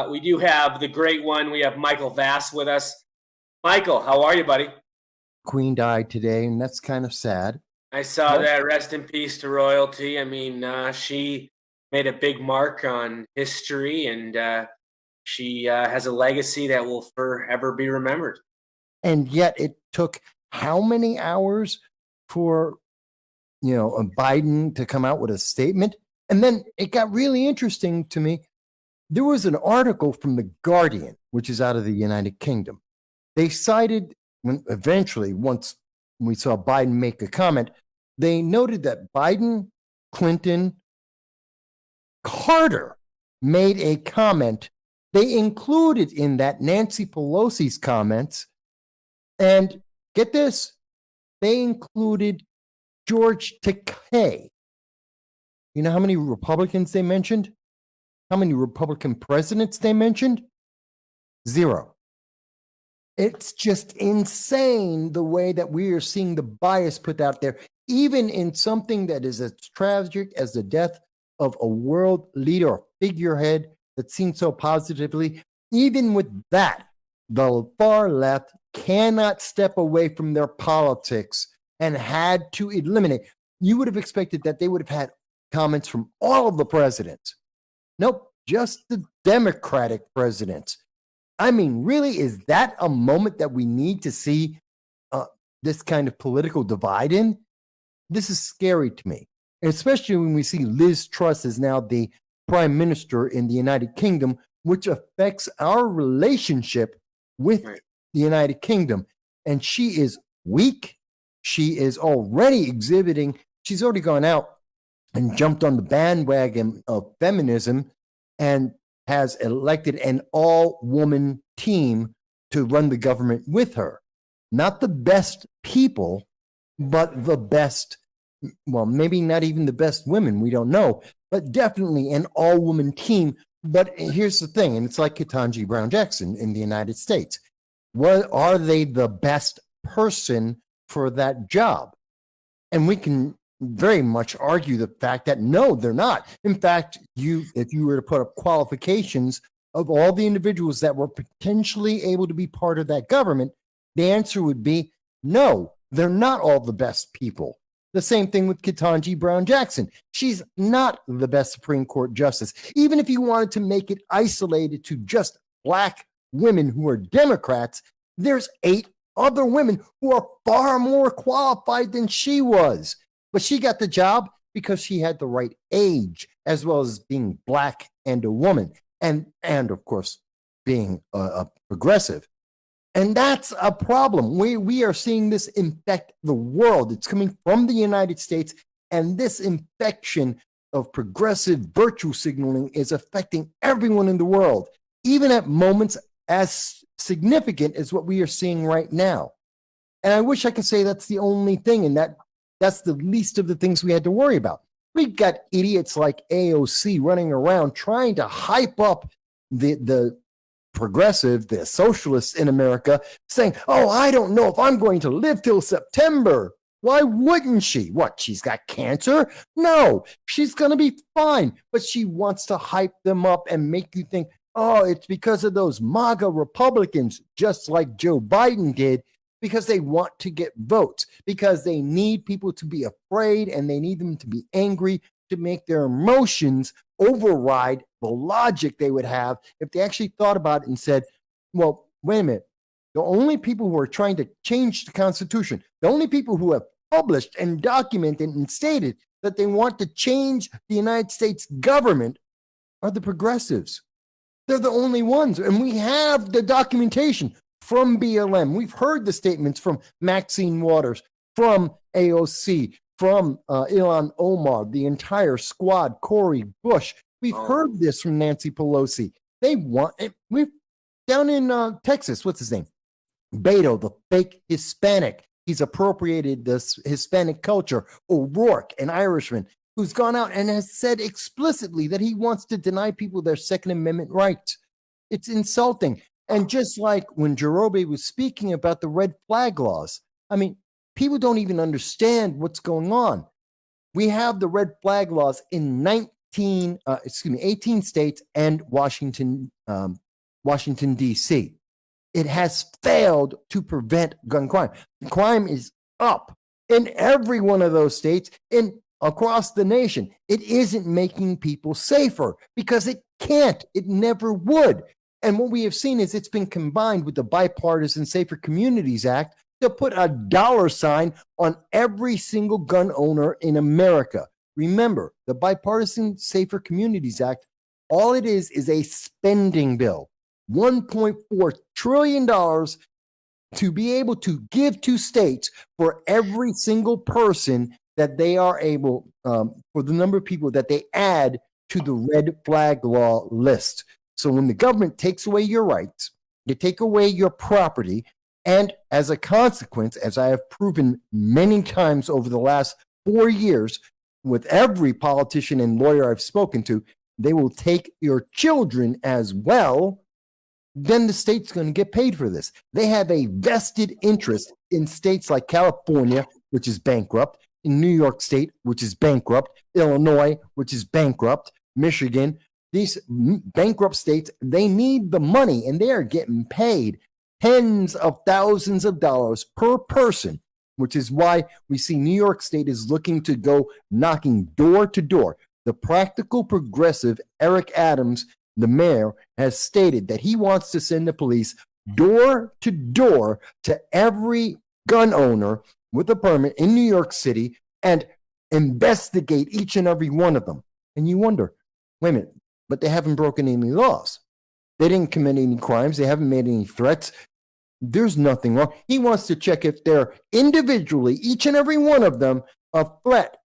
We do have the great one. We have Michael Vass with us. Michael, how are you, buddy? Queen died today, and that's kind of sad. I saw that. Rest in peace to royalty. I mean, she made a big mark on history, and she has a legacy that will forever be remembered. And yet it took how many hours for, Biden to come out with a statement? And then it got really interesting to me. There was an article from The Guardian, which is out of the United Kingdom. They cited, once we saw Biden make a comment, they noted that Biden, Clinton, Carter made a comment. They included in that Nancy Pelosi's comments. And get this, they included George Takei. You know how many Republicans they mentioned? How many Republican presidents they mentioned? 0. It's just insane the way that we are seeing the bias put out there, even in something that is as tragic as the death of a world leader or figurehead that's seen so positively. Even with that, the far left cannot step away from their politics and had to eliminate. You would have expected that they would have had comments from all of the presidents. Nope, just the Democratic presidents. I mean, really, is that a moment that we need to see this kind of political divide in? This is scary to me, especially when we see Liz Truss is now the prime minister in the United Kingdom, which affects our relationship with the United Kingdom. And she is weak. She is already exhibiting, she's already gone out and jumped on the bandwagon of feminism and has elected an all-woman team to run the government with her. Not the best people, but the best, well, maybe not even the best women, we don't know, but definitely an all-woman team. But here's the thing, and it's like Ketanji Brown Jackson in the United States. What are they the best person for that job? And we can very much argue the fact that no, they're not. In fact, if you were to put up qualifications of all the individuals that were potentially able to be part of that government, the answer would be no, they're not all the best people. The same thing with Ketanji Brown Jackson. She's not the best Supreme Court justice. Even if you wanted to make it isolated to just black women who are Democrats, there's 8 other women who are far more qualified than she was. But she got the job because she had the right age, as well as being black and a woman, and of course, being a progressive. And that's a problem. We are seeing this infect the world. It's coming from the United States, and this infection of progressive virtue signaling is affecting everyone in the world, even at moments as significant as what we are seeing right now. And I wish I could say that's the only thing, and that's the least of the things we had to worry about. We've got idiots like AOC running around trying to hype up the progressive, the socialists in America, saying, oh, I don't know if I'm going to live till September. Why wouldn't she? What, she's got cancer? No, she's going to be fine. But she wants to hype them up and make you think, oh, it's because of those MAGA Republicans, just like Joe Biden did, because they want to get votes, because they need people to be afraid and they need them to be angry to make their emotions override the logic they would have if they actually thought about it and said, well, wait a minute. The only people who are trying to change the Constitution, the only people who have published and documented and stated that they want to change the United States government are the progressives. They're the only ones. And we have the documentation from BLM. We've heard the statements from Maxine Waters, from AOC, from Ilhan Omar, the entire squad, Cori Bush. We've heard this from Nancy Pelosi. They want it. We've down in Texas, what's his name? Beto, the fake Hispanic. He's appropriated this Hispanic culture. O'Rourke, an Irishman, who's gone out and has said explicitly that he wants to deny people their Second Amendment rights. It's insulting. And just like when Jerobe was speaking about the red flag laws, I mean, people don't even understand what's going on. We have the red flag laws in 18 states and Washington, D.C. It has failed to prevent gun crime. Crime is up in every one of those states and across the nation. It isn't making people safer because it can't. It never would. And what we have seen is it's been combined with the Bipartisan Safer Communities Act to put a $ on every single gun owner in America. Remember, the Bipartisan Safer Communities Act, all it is a spending bill. $1.4 trillion to be able to give to states for every single person that they are able, for the number of people that they add to the red flag law list. So when the government takes away your rights, they take away your property, and as a consequence, as I have proven many times over the last 4 years, with every politician and lawyer I've spoken to, they will take your children as well. Then the state's going to get paid for this. They have a vested interest in states like California, which is bankrupt, in New York State, which is bankrupt, Illinois, which is bankrupt, Michigan. These bankrupt states, they need the money, and they are getting paid tens of thousands of dollars per person, which is why we see New York State is looking to go knocking door to door. The practical progressive Eric Adams, the mayor, has stated that he wants to send the police door to door to every gun owner with a permit in New York City and investigate each and every one of them. And you wonder, wait a minute, but they haven't broken any laws. They didn't commit any crimes. They haven't made any threats. There's nothing wrong. He wants to check if they're individually, each and every one of them, a threat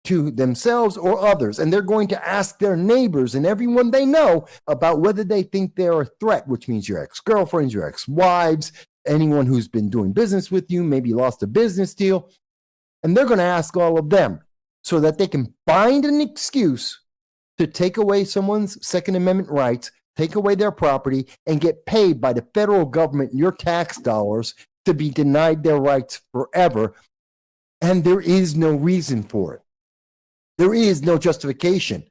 to themselves or others. And they're going to ask their neighbors and everyone they know about whether they think they're a threat, which means your ex-girlfriends, your ex-wives, anyone who's been doing business with you, maybe lost a business deal. And they're going to ask all of them so that they can find an excuse to take away someone's Second Amendment rights, take away their property, and get paid by the federal government, your tax dollars, to be denied their rights forever. And there is no reason for it. There is no justification.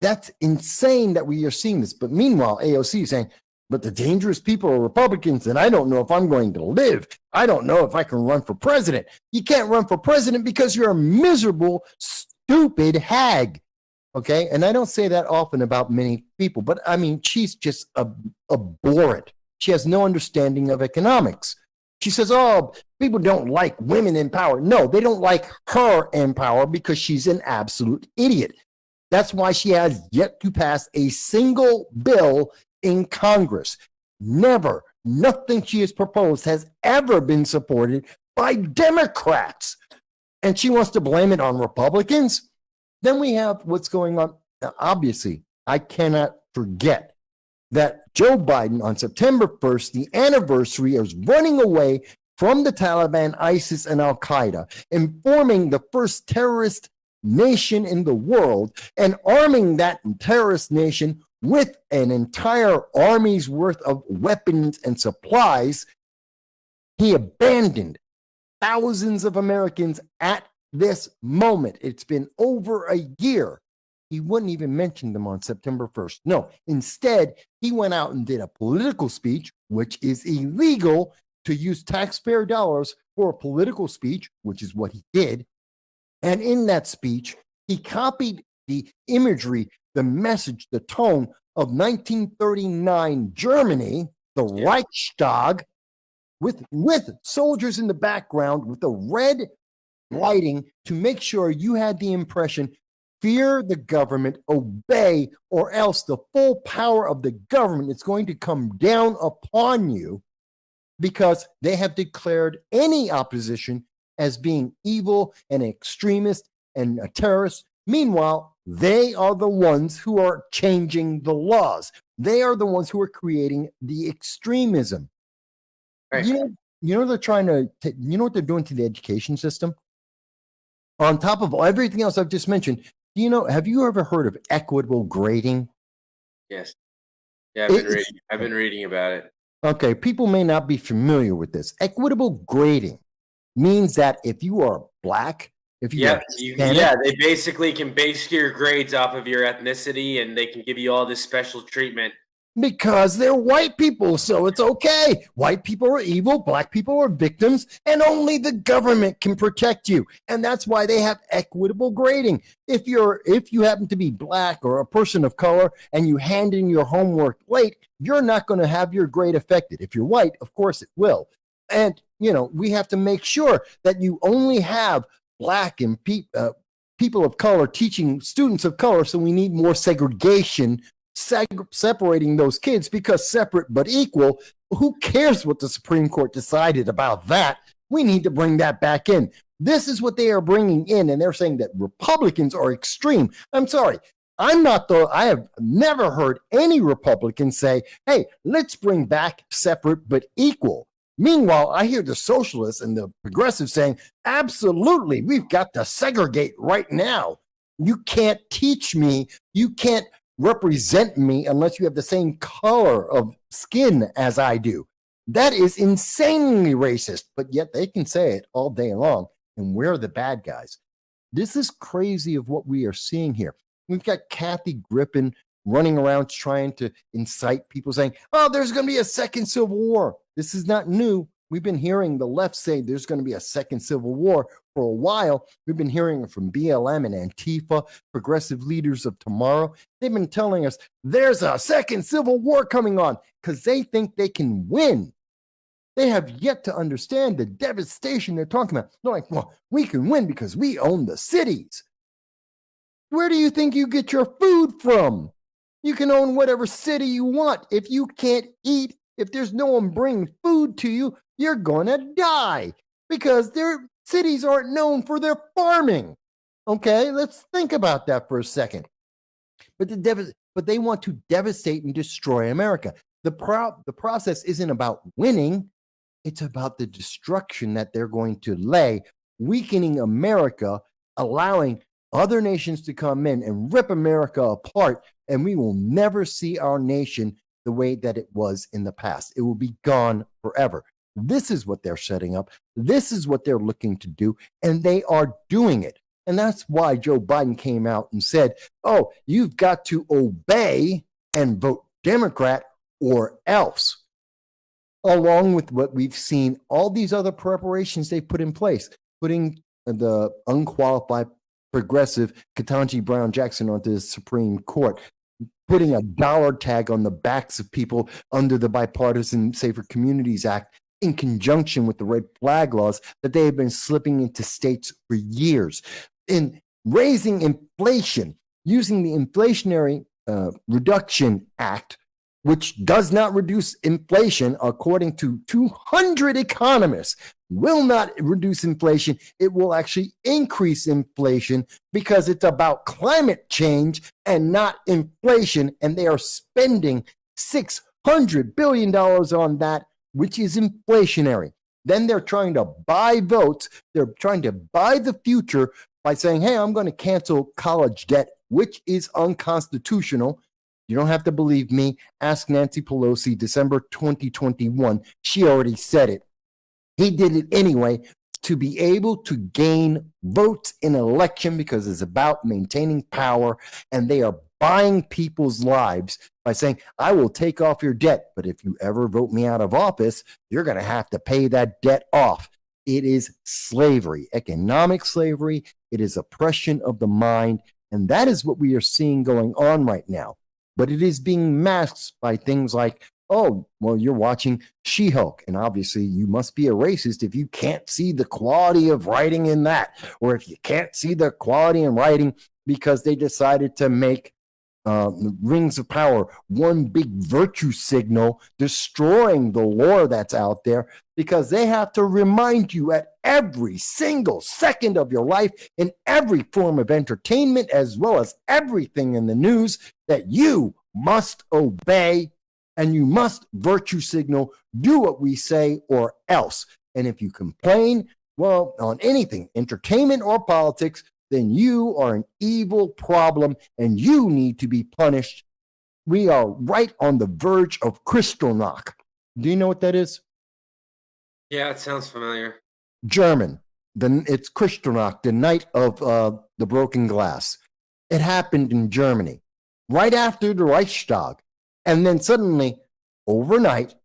That's insane that we are seeing this. But meanwhile, AOC is saying, but the dangerous people are Republicans, and I don't know if I'm going to live. I don't know if I can run for president. You can't run for president because you're a miserable, stupid hag. Okay, and I don't say that often about many people, but I mean, she's just abhorrent. She has no understanding of economics. She says, oh, people don't like women in power. No, they don't like her in power because she's an absolute idiot. That's why she has yet to pass a single bill in Congress. Never, nothing she has proposed has ever been supported by Democrats. And she wants to blame it on Republicans. Then we have what's going on. Now, obviously, I cannot forget that Joe Biden on September 1st, the anniversary of running away from the Taliban, ISIS, and Al Qaeda, and forming the first terrorist nation in the world, and arming that terrorist nation with an entire army's worth of weapons and supplies. He abandoned thousands of Americans at this moment. It's been over a year. He wouldn't even mention them on September 1st. No, instead, he went out and did a political speech, which is illegal to use taxpayer dollars for a political speech, which is what he did. And in that speech, he copied the imagery, the message, the tone of 1939 Germany, the Reichstag, with soldiers in the background with the red lighting to make sure you had the impression, fear the government, obey, or else the full power of the government is going to come down upon you, because they have declared any opposition as being evil and extremist and a terrorist. Meanwhile, they are the ones who are changing the laws. They are the ones who are creating the extremism. Right. You know they're trying to, you know what they're doing to the education system? On top of everything else I've just mentioned, have you ever heard of equitable grading? Yes. Yeah, I've been reading about it. Okay, people may not be familiar with this. Equitable grading means that if you are Black, If you Yep. understand Yeah, it. they basically can base your grades off of your ethnicity, and they can give you all this special treatment. Because they're white people, so it's okay. White people are evil, black people are victims, and only the government can protect you. And that's why they have equitable grading. If you happen to be black or a person of color and you hand in your homework late, you're not going to have your grade affected. If you're white, of course it will. And we have to make sure that you only have black and people of color teaching students of color, so we need more segregation separating those kids, because separate but equal, who cares what the Supreme Court decided about that? We need to bring that back in. This is what they are bringing in, and they're saying that Republicans are extreme. I'm sorry. I have never heard any Republican say, hey, let's bring back separate but equal. Meanwhile, I hear the socialists and the progressives saying, absolutely, we've got to segregate right now. You can't teach me. You can't represent me unless you have the same color of skin as I do. That is insanely racist, but yet they can say it all day long, and we're the bad guys. This is crazy of what we are seeing here. We've got Kathy Griffin running around trying to incite people, saying, oh, there's going to be a second civil war. This is not new. We've been hearing the left say there's going to be a second civil war for a while. We've been hearing it from BLM and Antifa, progressive leaders of tomorrow. They've been telling us there's a second civil war coming on because they think they can win. They have yet to understand the devastation they're talking about. They're like, well, we can win because we own the cities. Where do you think you get your food from? You can own whatever city you want. If you can't eat, if there's no one bringing food to you, you're going to die because their cities aren't known for their farming. Okay, let's think about that for a second. But they want to devastate and destroy America. The process isn't about winning. It's about the destruction that they're going to lay, weakening America, allowing other nations to come in and rip America apart, and we will never see our nation the way that it was in the past. It will be gone forever. This is what they're setting up. This is what they're looking to do, and they are doing it. And that's why Joe Biden came out and said, oh, you've got to obey and vote Democrat or else. Along with what we've seen, all these other preparations they put in place, putting the unqualified progressive Ketanji Brown Jackson onto the Supreme Court, putting a dollar tag on the backs of people under the Bipartisan Safer Communities Act in conjunction with the red flag laws that they have been slipping into states for years, in raising inflation, using the Inflationary Reduction Act, which does not reduce inflation, according to 200 economists, will not reduce inflation. It will actually increase inflation because it's about climate change and not inflation. And they are spending $600 billion on that, which is inflationary. Then they're trying to buy votes. They're trying to buy the future by saying, hey, I'm going to cancel college debt, which is unconstitutional. You don't have to believe me. Ask Nancy Pelosi, December 2021. She already said it. He did it anyway to be able to gain votes in an election because it's about maintaining power, and they are buying people's lives by saying, I will take off your debt, but if you ever vote me out of office, you're going to have to pay that debt off. It is slavery, economic slavery. It is oppression of the mind, and that is what we are seeing going on right now. But it is being masked by things like, oh, well, you're watching She-Hulk, and obviously you must be a racist if you can't see the quality of writing in that, or if you can't see the quality in writing because they decided to make Rings of Power one big virtue signal, destroying the lore that's out there, because they have to remind you at every single second of your life, in every form of entertainment, as well as everything in the news, that you must obey and you must virtue signal, do what we say or else. And if you complain, well, on anything, entertainment or politics, then you are an evil problem and you need to be punished. We are right on the verge of Kristallnacht. Do you know what that is? Yeah, it sounds familiar. German. It's Kristallnacht, the night of the broken glass. It happened in Germany, right after the Reichstag. And then suddenly, overnight,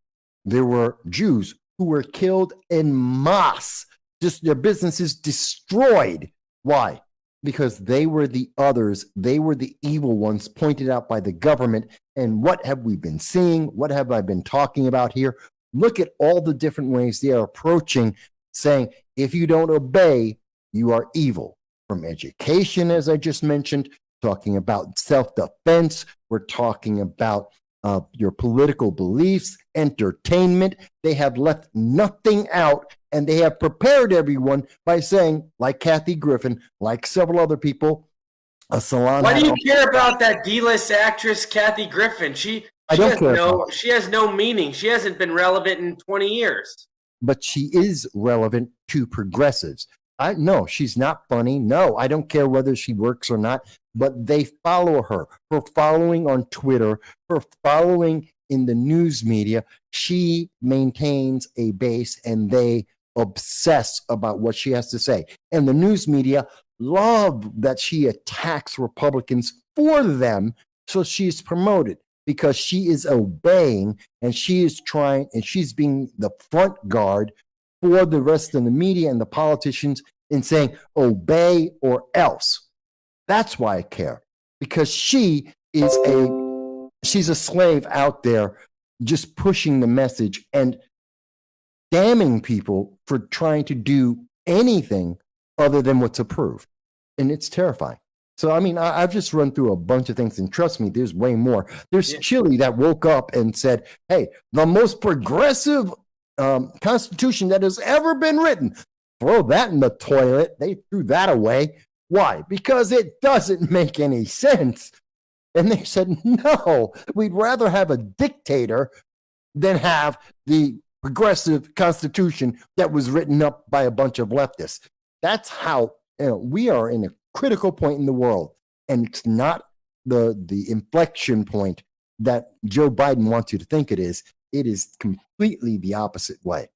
there were Jews who were killed en masse, just their businesses destroyed. Why? Because they were the others. They were the evil ones pointed out by the government. And what have we been seeing? What have I been talking about here? Look at all the different ways they are approaching, saying, if you don't obey, you are evil. From education, as I just mentioned, talking about self-defense. We're talking about your political beliefs, entertainment. They have left nothing out, and they have prepared everyone by saying, like Kathy Griffin, like several other people, a salon. Why do you care about that D-list actress, Kathy Griffin? She has no meaning. She hasn't been relevant in 20 years. But she is relevant to progressives. No, she's not funny. No, I don't care whether she works or not, but they follow her. Her following on Twitter, her following in the news media, she maintains a base and they obsess about what she has to say. And the news media love that she attacks Republicans for them, so she's promoted because she is obeying and she is trying and she's being the front guard for the rest of the media and the politicians in saying, obey or else. That's why I care, because she's a slave out there just pushing the message and damning people for trying to do anything other than what's approved. And it's terrifying. So, I mean, I've just run through a bunch of things, and trust me, there's way more. There's Chile that woke up and said, hey, the most progressive constitution that has ever been written, throw that in the toilet. They threw that away. Why? Because it doesn't make any sense. And they said, no, we'd rather have a dictator than have the progressive constitution that was written up by a bunch of leftists. That's how we are in a critical point in the world. And it's not the inflection point that Joe Biden wants you to think it is. It is completely the opposite way.